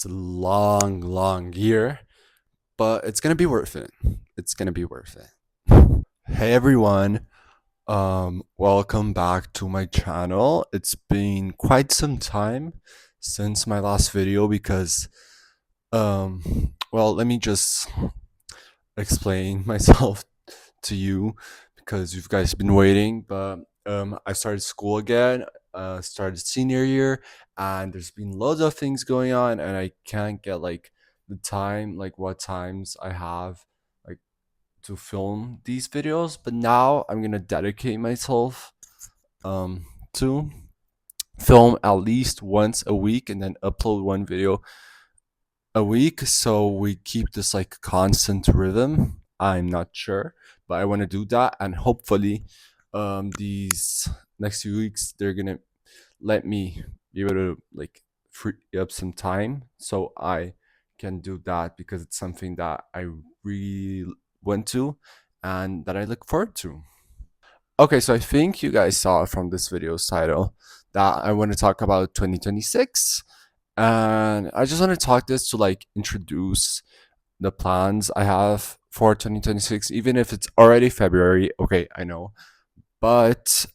It's a long, long year, but it's gonna be worth it. It's gonna be worth it. Hey everyone, welcome back to my channel. It's been quite some time since my last video because, well, let me just explain myself to you because you guys been waiting. But I started school again, started senior year, and there's been loads of things going on, and I can't get like the time, like what times I have, like to film these videos. But now I'm gonna dedicate myself to film at least once a week and then upload one video a week, so we keep this like constant rhythm. I'm not sure, but I want to do that, and hopefully these next few weeks they're gonna let me be able to like free up some time so I can do that, because it's something that I really want to and that I look forward to. Okay, so I think you guys saw from this video's title that I want to talk about 2026, and I just want to talk this to like introduce the plans I have for 2026, even if it's already February. Okay, I know, but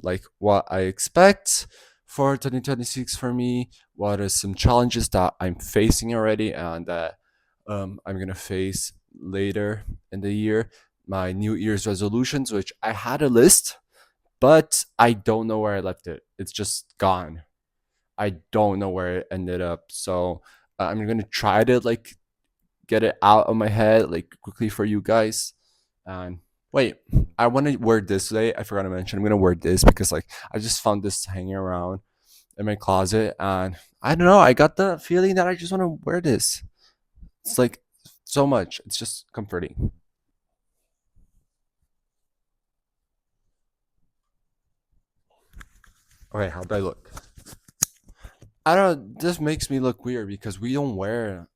like what I expect for 2026 for me, what are some challenges that I'm facing already and that I'm gonna face later in the year. My New Year's resolutions, which I had a list, but I don't know where I left it. It's just gone. I don't know where it ended up. So I'm gonna try to like get it out of my head like quickly for you guys. And wait, I want to wear this today. I forgot to mention I'm gonna wear this because like I just found this hanging around in my closet, and I don't know. I got the feeling that I just want to wear this. It's like so much. It's just comforting. Okay, how do I look? I don't. This makes me look weird because we don't wear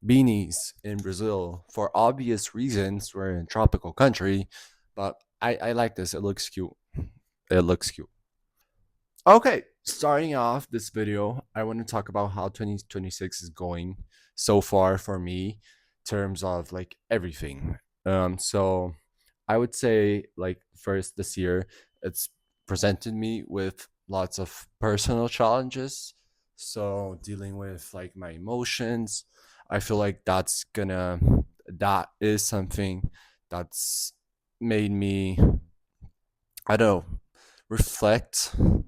beanies in Brazil for obvious reasons. We're in a tropical country, but I like this. It looks cute. It looks cute. Okay, starting off this video, I want to talk about how 2026 is going so far for me in terms of like everything. So I would say like first this year, it's presented me with lots of personal challenges. So dealing with like my emotions, I feel like that is something that's made me, I don't know,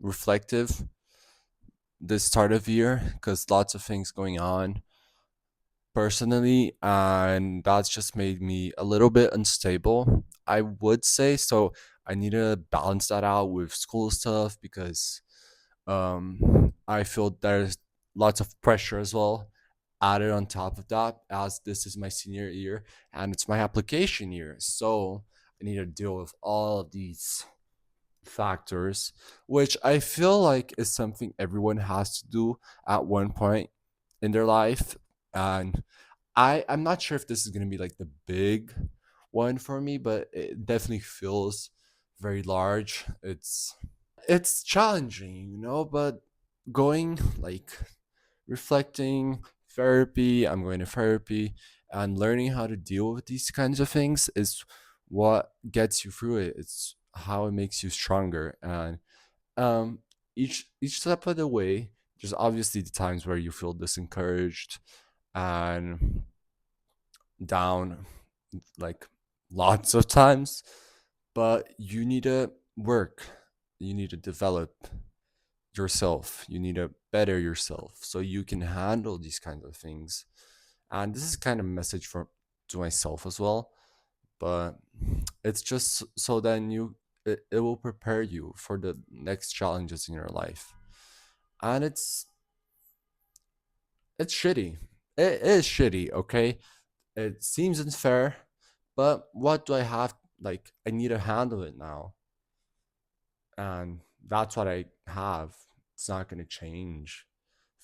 reflective this start of year, because lots of things going on personally, and that's just made me a little bit unstable, I would say. So I need to balance that out with school stuff because I feel there's lots of pressure as well added on top of that, as this is my senior year and it's my application year. So I need to deal with all of these factors, which I feel like is something everyone has to do at one point in their life. And I'm not sure if this is gonna be like the big one for me, but it definitely feels very large. It's challenging, but going like reflecting, therapy, I'm going to therapy, and learning how to deal with these kinds of things is what gets you through it. It's how it makes you stronger. And um each step of the way, there's obviously the times where you feel disencouraged and down, like lots of times, but you need to work, you need to develop yourself, you need to better yourself so you can handle these kinds of things. And this is kind of a message for to myself as well, but it's just so then it will prepare you for the next challenges in your life. And it's shitty. It is shitty, okay? It seems unfair, but what do I have? Like, I need to handle it now, and that's what I have. It's not going to change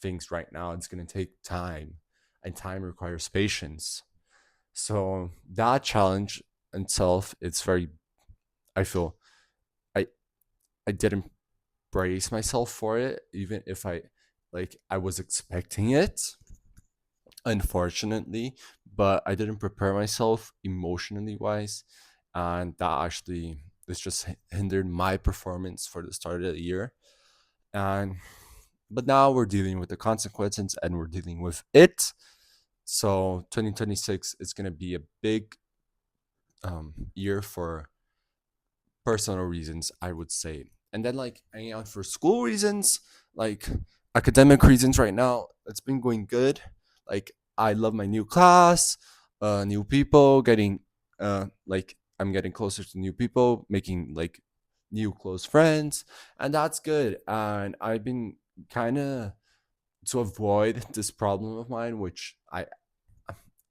things right now. It's going to take time, and time requires patience. So that challenge itself, it's very, I feel, I I didn't brace myself for it, even if I Like I was expecting it, unfortunately, but I didn't prepare myself emotionally wise, and that actually this just hindered my performance for the start of the year. And but now we're dealing with the consequences and we're dealing with it. So 2026 is going to be a big year for personal reasons, I would say. And then like hanging out for school reasons, like academic reasons right now, it's been going good. Like I love my new class, new people, getting like I'm getting closer to new people, making like new close friends, and that's good. And I've been kind of to avoid this problem of mine, which I'm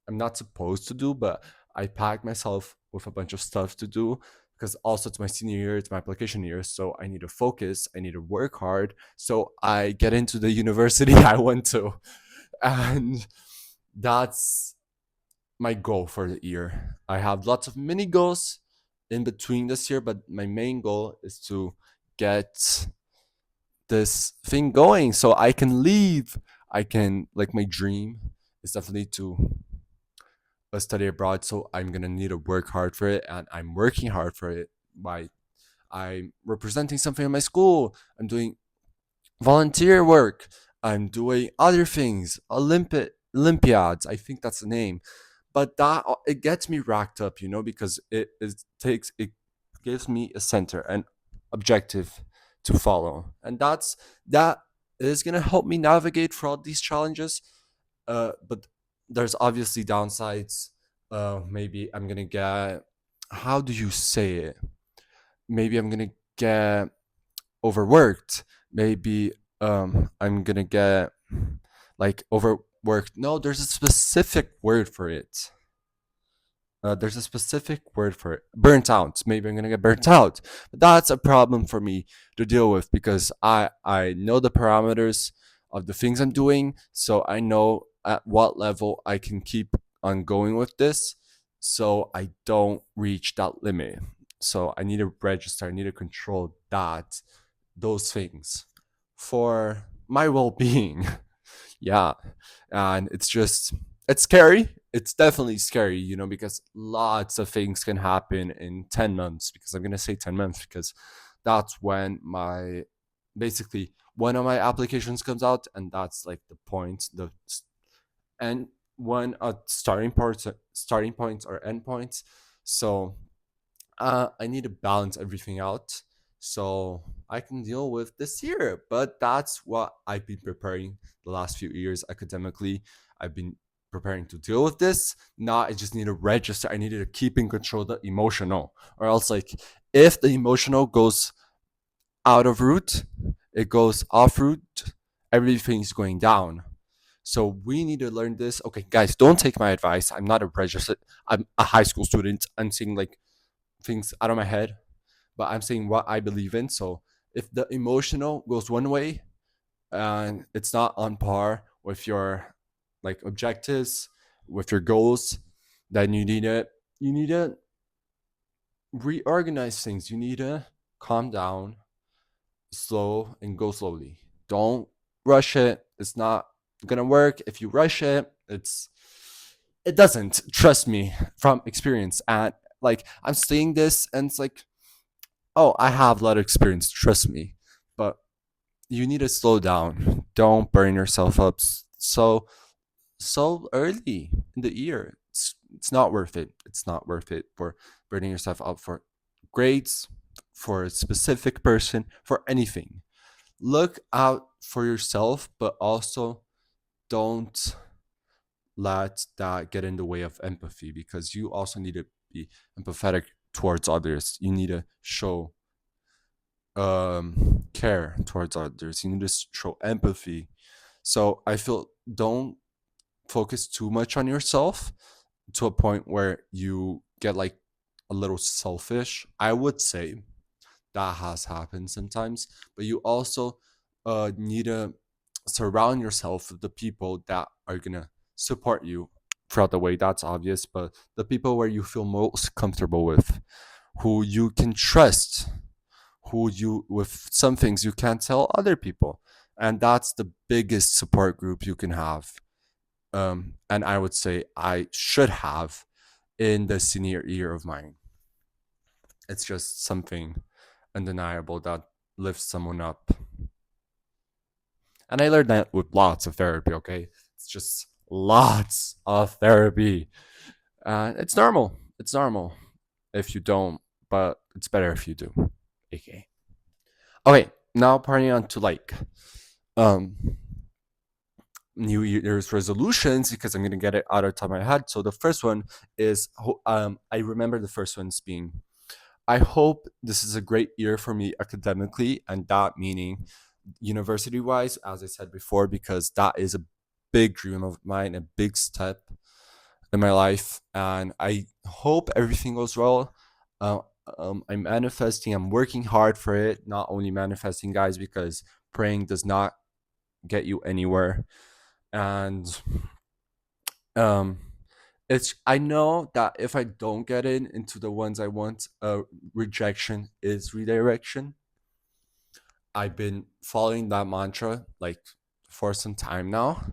not supposed to do, but I packed myself with a bunch of stuff to do because also it's my senior year, it's my application year, so I need to focus, I need to work hard, so I get into the university I went to, and that's my goal for the year. I have lots of mini goals in between this year, but my main goal is to get this thing going so I can leave. I can like my dream is definitely to study abroad, so I'm gonna need to work hard for it, and I'm working hard for it by I'm representing something in my school. I'm doing volunteer work. I'm doing other things, Olympiads. I think that's the name, but that it gets me racked up, because it gives me a center, an objective to follow, and that is gonna help me navigate through all these challenges. But there's obviously downsides. Maybe I'm gonna get, how do you say it? Maybe I'm gonna get overworked. Maybe I'm gonna get like overworked. No, there's a specific word for it. There's a specific word for it. Burnt out. Maybe I'm gonna get burnt out. But that's a problem for me to deal with because I know the parameters of the things I'm doing, so I know at what level I can keep on going with this, so I don't reach that limit. So I need to register. I need to control those things for my well-being. Yeah, and it's scary. It's definitely scary, because lots of things can happen in 10 months, because I'm going to say 10 months because that's when my basically one of my applications comes out, and that's like the point, and one starting points or end points. So I need to balance everything out so I can deal with this year. But that's what I've been preparing the last few years academically. I've been preparing to deal with this. Now I just need to register. I need to keep in control the emotional, or else like if the emotional goes out of route, it goes off route, everything's going down. So we need to learn this. Okay, guys, don't take my advice. I'm not a registered. I'm a high school student. I'm saying like things out of my head, but I'm saying what I believe in. So if the emotional goes one way and it's not on par with your like objectives, with your goals, then you need to reorganize things. You need to calm down, slow, and go slowly. Don't rush it. It's not gonna work. If you rush it, it doesn't. Trust me from experience. And like I'm saying this, and it's like, oh, I have a lot of experience. Trust me, but you need to slow down. Don't burn yourself up so early in the year. It's not worth it. It's not worth it for burning yourself up for grades, for a specific person, for anything. Look out for yourself, but also don't let that get in the way of empathy, because you also need to be empathetic towards others. You need to show care towards others. You need to show empathy. So I feel, don't focus too much on yourself to a point where you get like a little selfish. I would say that has happened sometimes, but you also need to surround yourself with the people that are gonna support you throughout the way. That's obvious, but the people where you feel most comfortable with, who you can trust, who you with some things you can't tell other people, and that's the biggest support group you can have. And I would say I should have in the senior year of mine. It's just something undeniable that lifts someone up. And I learned that with lots of therapy, okay? It's just lots of therapy. It's normal. It's normal if you don't, but it's better if you do. Okay. Okay, now parting on to like um New Year's resolutions because I'm gonna get it out of the top of my head. So the first one is I remember the first ones being I hope this is a great year for me academically, and that meaning university wise, as I said before, because that is a big dream of mine, a big step in my life, and I hope everything goes well. Uh, I'm manifesting, I'm working hard for it, not only manifesting, guys, because praying does not get you anywhere. And um, it's I know that if I don't get in into the ones I want, rejection is redirection. I've been following that mantra like for some time now,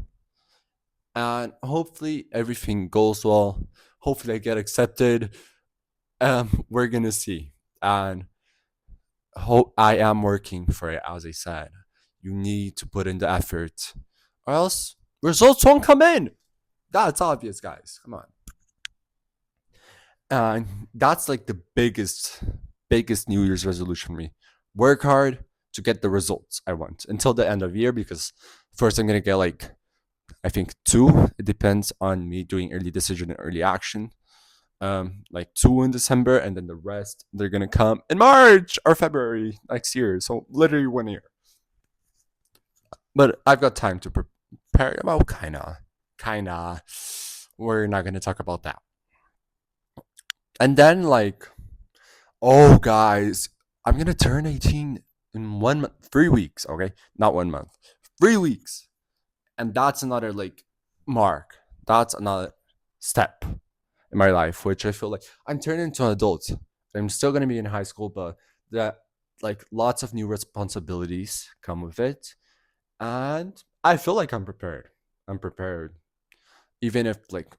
and hopefully everything goes well. Hopefully I get accepted. We're gonna see, and hope I am working for it. As I said, you need to put in the effort, or else results won't come in. That's obvious, guys. Come on. And that's like the biggest New Year's resolution for me. Work hard to get the results I want until the end of the year, because first I'm gonna get like I think two. It depends on me doing early decision and early action. Like two in December, and then the rest they're gonna come in March or February next year. So literally 1 year. But I've got time to prepare. Well, kinda. We're not gonna talk about that. And then like, oh guys, I'm gonna turn 18 in 1 month, 3 weeks. Okay, not 1 month, 3 weeks, and that's another like mark. That's another step in my life, which I feel like I'm turning into an adult. I'm still gonna be in high school, but that like lots of new responsibilities come with it, and I feel like I'm prepared. I'm prepared, even if like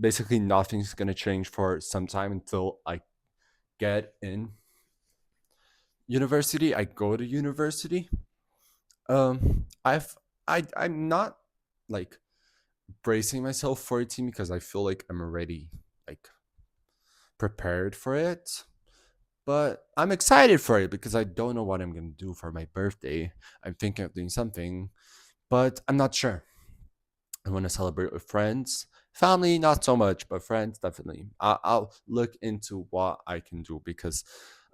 basically nothing's gonna change for some time until I get in university. I go to university. I'm not like bracing myself for it because I feel like I'm already like prepared for it. But I'm excited for it because I don't know what I'm gonna do for my birthday. I'm thinking of doing something, but I'm not sure. I want to celebrate with friends, family, not so much, but friends definitely. I'll look into what I can do because,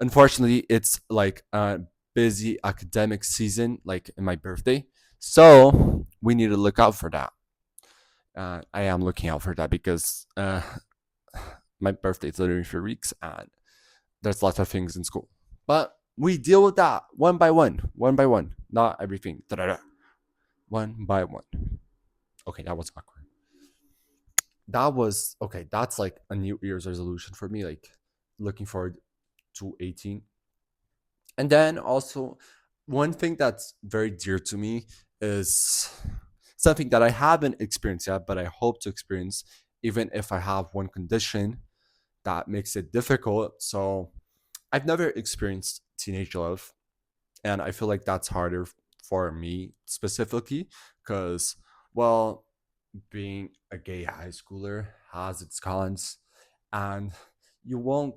unfortunately, it's like a busy academic season, like in my birthday. So we need to look out for that. I am looking out for that because my birthday is literally 3 weeks, and there's lots of things in school. But we deal with that one by one, not everything. Da-da-da. One by one. Okay, that was awkward. That was okay. That's like a New Year's resolution for me, like looking forward to 18. And then also, one thing that's very dear to me is something that I haven't experienced yet, but I hope to experience, even if I have one condition that makes it difficult. So I've never experienced teenage love, and I feel like that's harder for me specifically because, well, being a gay high schooler has its cons, and you won't.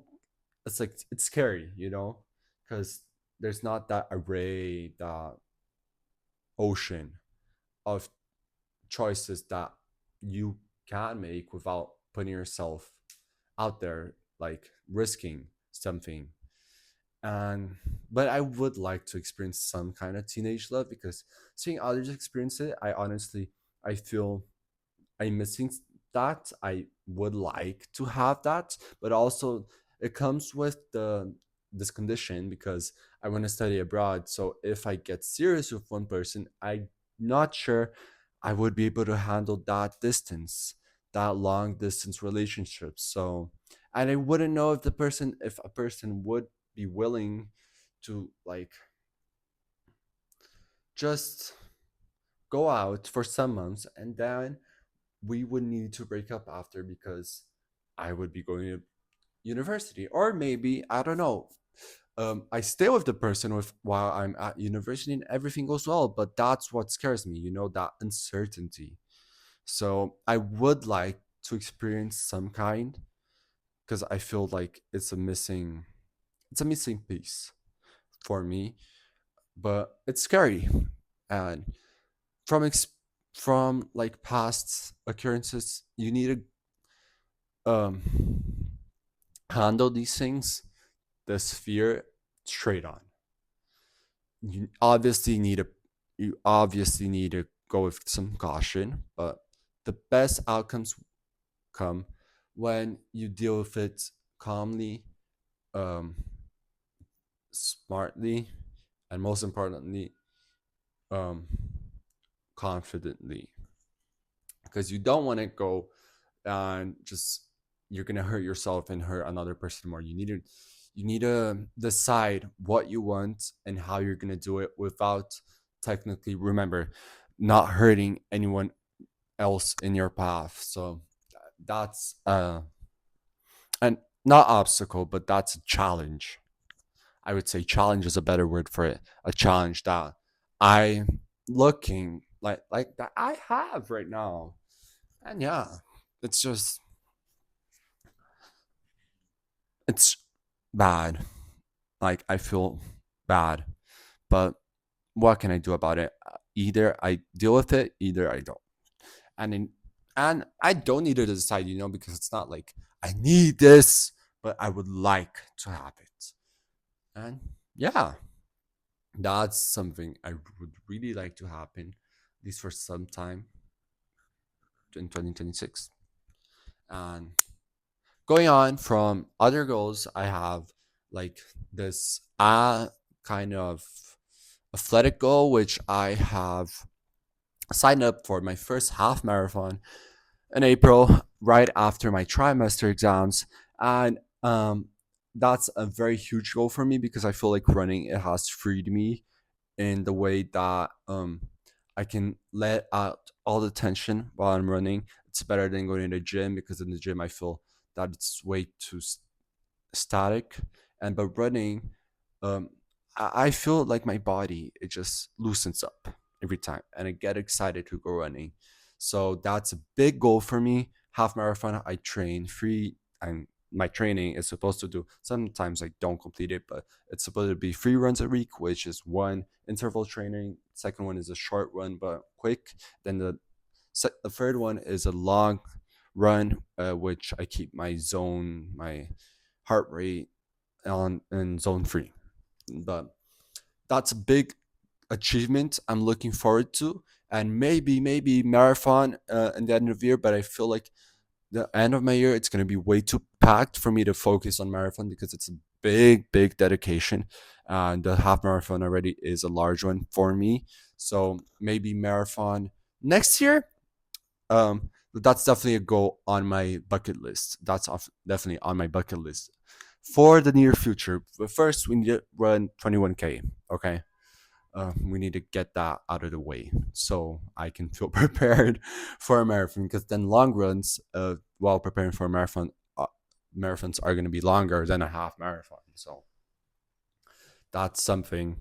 It's like it's scary, because there's not that array, that ocean of choices that you can make without putting yourself out there, like risking something. And but I would like to experience some kind of teenage love because seeing others experience it, I feel I'm missing that. I would like to have that, but also it comes with the this condition because I want to study abroad. So if I get serious with one person, I'm not sure I would be able to handle that distance, that long distance relationship. So, and I wouldn't know if a person would be willing to like just go out for some months, and then we would need to break up after because I would be going to university, or maybe I don't know. I stay with the person with while I'm at university and everything goes well, but that's what scares me. That uncertainty. So I would like to experience some kind because I feel like it's a missing piece for me, but it's scary. And from like past occurrences, you need to handle these things, this fear, straight on. You obviously need to go with some caution, but the best outcomes come when you deal with it calmly, um, smartly, and most importantly, um, confidently. Because you don't want to go and just you're gonna hurt yourself and hurt another person more. You need to decide what you want and how you're gonna do it without technically, remember, not hurting anyone else in your path. So that's and not obstacle, but that's a challenge. I would say challenge is a better word for it. A challenge that I'm looking like that I have right now. And yeah, it's just it's bad. Like I feel bad, but what can I do about it? Either I deal with it, either I don't. And in, and I don't need to decide, because it's not like I need this, but I would like to have it. And yeah, that's something I would really like to happen, at least for some time in 2026. And going on from other goals, I have like this kind of athletic goal, which I have signed up for my first half marathon in April, right after my trimester exams. And that's a very huge goal for me because I feel like running it has freed me in the way that I can let out all the tension while I'm running. It's better than going to the gym because in the gym I feel that it's way too static. And by running, um, I feel like my body it just loosens up every time, and I get excited to go running. So that's a big goal for me. Half marathon, I train free, and my training is supposed to do. Sometimes I don't complete it, but it's supposed to be 3 runs a week, which is one interval training. Second one is a short run but quick. Then the third one is a long run, which I keep my heart rate on in zone three. But that's a big achievement I'm looking forward to. And maybe marathon in the end of the year, but I feel like the end of my year it's going to be way too packed for me to focus on marathon because it's a big dedication. And the half marathon already is a large one for me. So maybe marathon next year. But that's definitely a goal on my bucket list. Definitely on my bucket list for the near future. But first, we need to run 21K. Okay. We need to get that out of the way so I can feel prepared for a marathon. Because then long runs, while preparing for a marathon, marathons are going to be longer than a half marathon. So that's something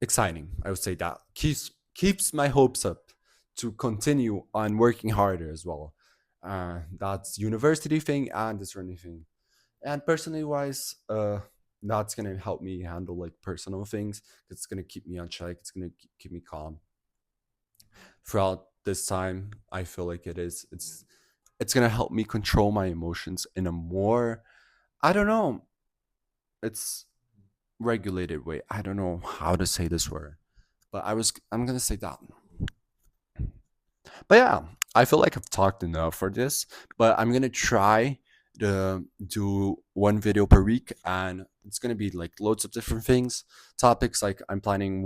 exciting. I would say that keeps my hopes up to continue on working harder as well. That's university thing and this running thing. And personally wise, that's gonna help me handle like personal things. It's gonna keep me on check. It's gonna keep me calm throughout this time. I feel like it's gonna help me control my emotions in a more, I don't know, it's regulated way. I don't know how to say this word, but I'm gonna say that. But yeah, I feel like I've talked enough for this, but I'm gonna try to do one video per week, and it's gonna be like loads of different things, topics. Like I'm planning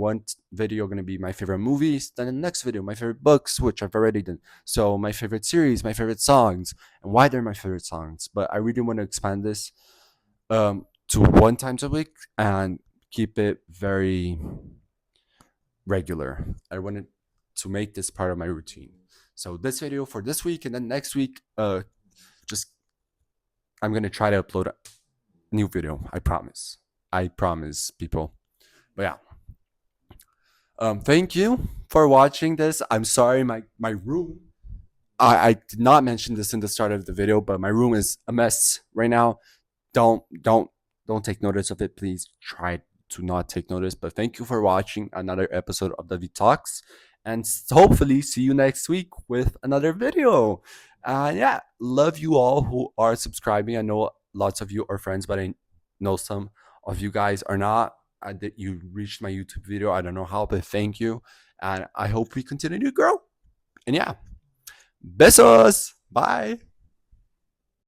video gonna be my favorite movies, then the next video my favorite books, which I've already done. So my favorite series, my favorite songs, and why they're my favorite songs. But I really want to expand this to one times a week and keep it very regular. I wanted to make this part of my routine. So this video for this week, and then next week, just I'm gonna try to upload a new video. I promise. I promise, people. But yeah. Thank you for watching this. I'm sorry, my room. I did not mention this in the start of the video, but my room is a mess right now. Don't don't don't take notice of it. Please try to not take notice. But thank you for watching another episode of the V Talks, and hopefully see you next week with another video. Yeah, love you all who are subscribing. I know lots of you are friends, but I know some of you guys are not. That you reached my YouTube video. I don't know how, but thank you, and I hope we continue to grow. And yeah, besos. Bye.